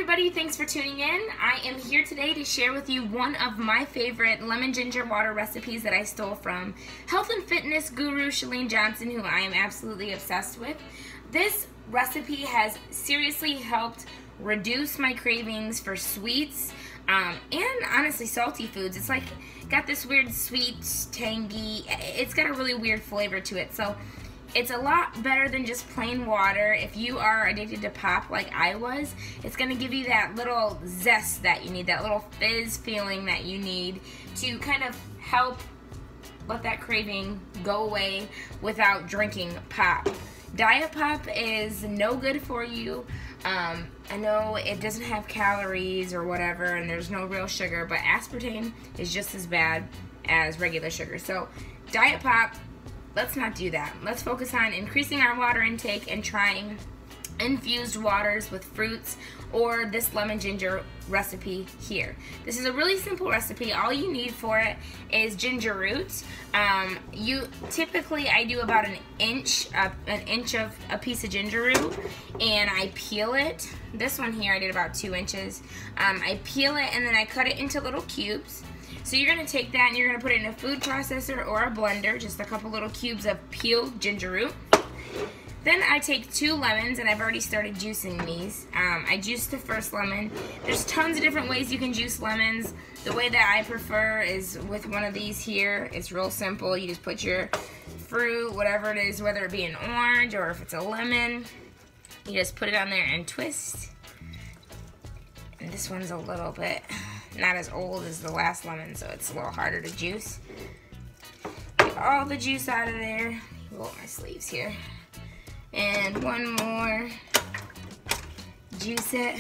everybody, thanks for tuning in. I am here today to share with you one of my favorite lemon ginger water recipes that I stole from health and fitness guru Chalene Johnson, who I am absolutely obsessed with. This recipe has seriously helped reduce my cravings for sweets and honestly salty foods. It's like got this weird sweet, tangy, it's got a really weird flavor to it. So it's a lot better than just plain water. If you are addicted to pop like I was, it's going to give you that little zest that you need, that little fizz feeling that you need to kind of help let that craving go away without drinking pop. Diet pop is no good for you. I know it doesn't have calories or whatever, and there's no real sugar, but aspartame is just as bad as regular sugar. So diet pop, let's not do that. Let's focus on increasing our water intake and trying infused waters with fruits or this lemon ginger recipe here. This is a really simple recipe. All you need for it is ginger roots. Typically I do about an inch of a piece of ginger root, and I peel it. This one here I did about 2 inches. I peel it and then I cut it into little cubes. So you're going to take that and you're going to put it in a food processor or a blender, just a couple little cubes of peeled ginger root. Then I take 2 lemons, and I've already started juicing these. I juiced the first lemon. There's tons of different ways you can juice lemons. The way that I prefer is with one of these here. It's real simple. You just put your fruit, whatever it is, whether it be an orange or if it's a lemon, you just put it on there and twist. And this one's a little bit not as old as the last lemon, so it's a little harder to juice. Get all the juice out of there. Roll my sleeves here. And one more. Juice it.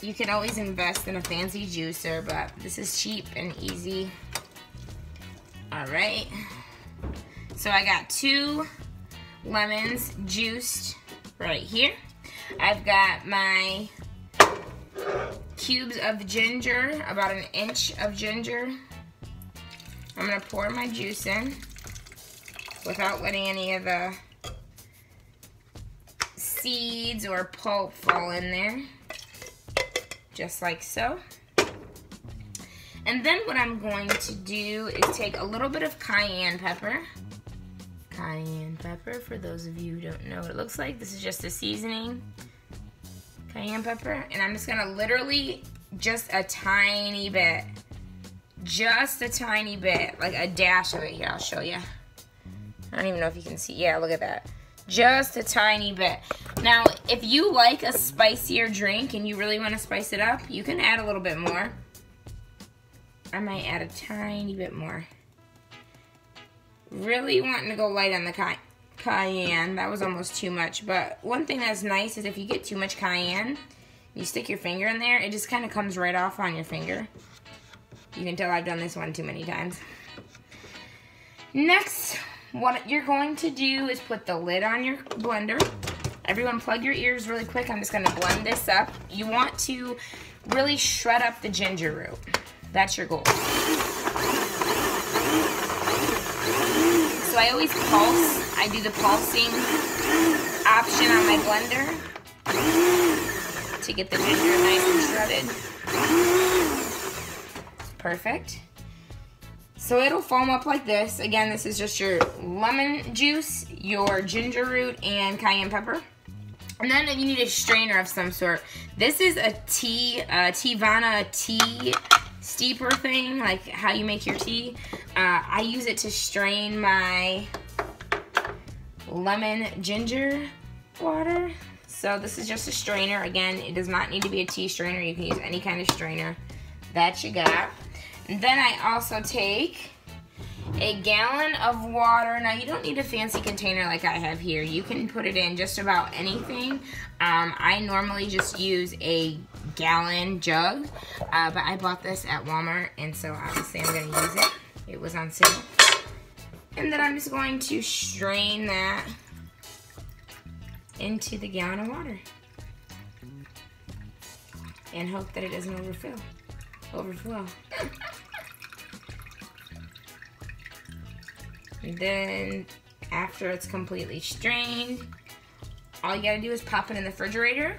You can always invest in a fancy juicer, but this is cheap and easy. Alright. So I got 2 lemons juiced right here. I've got my cubes of ginger, about an inch of ginger. I'm going to pour my juice in without letting any of the seeds or pulp fall in there. Just like so. And then what I'm going to do is take a little bit of cayenne pepper. Cayenne pepper, for those of you who don't know what it looks like, this is just a seasoning. Cayenne pepper, and I'm just gonna literally just a tiny bit, like a dash of it here. I'll show you. I don't even know if you can see. Yeah, look at that. Just a tiny bit. Now, if you like a spicier drink and you really want to spice it up, you can add a little bit more. I might add a tiny bit more. Really wanting to go light on the cayenne. That was almost too much, but one thing that's nice is if you get too much cayenne, you stick your finger in there, it just kind of comes right off on your finger. You can tell I've done this one too many times. Next, what you're going to do is put the lid on your blender. Everyone plug your ears really quick. I'm just going to blend this up. You want to really shred up the ginger root. That's your goal. So I always pulse. I do the pulsing option on my blender to get the ginger nice and shredded. Perfect. So it'll foam up like this. Again, this is just your lemon juice, your ginger root, and cayenne pepper. And then you need a strainer of some sort. This is a Teavana tea steeper thing, like how you make your tea. I use it to strain my lemon ginger water. So this is just a strainer. Again, it does not need to be a tea strainer. You can use any kind of strainer that you got. And then I also take a gallon of water. Now you don't need a fancy container like I have here. You can put it in just about anything. I normally just use a gallon jug, but I bought this at Walmart, and so obviously I'm going to use it. It was on sale. And then I'm just going to strain that into the gallon of water and hope that it doesn't overflow. And then after it's completely strained, all you gotta do is pop it in the refrigerator.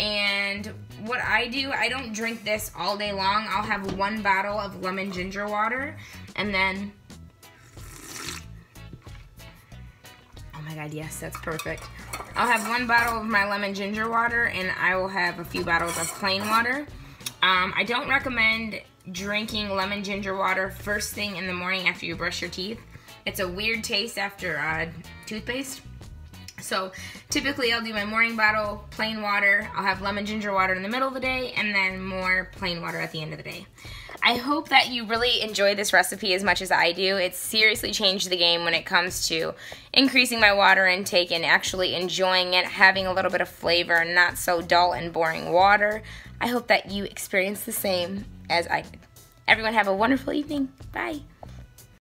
And what I do, I don't drink this all day long. I'll have 1 bottle of lemon ginger water, and then, oh my God, yes, that's perfect. I'll have 1 bottle of my lemon ginger water, and I will have a few bottles of plain water. I don't recommend drinking lemon ginger water first thing in the morning after you brush your teeth. It's a weird taste after toothpaste. So typically I'll do my morning bottle, plain water. I'll have lemon ginger water in the middle of the day, and then more plain water at the end of the day. I hope that you really enjoy this recipe as much as I do. It's seriously changed the game when it comes to increasing my water intake and actually enjoying it, having a little bit of flavor and not so dull and boring water. I hope that you experience the same as I did. Everyone have a wonderful evening. Bye.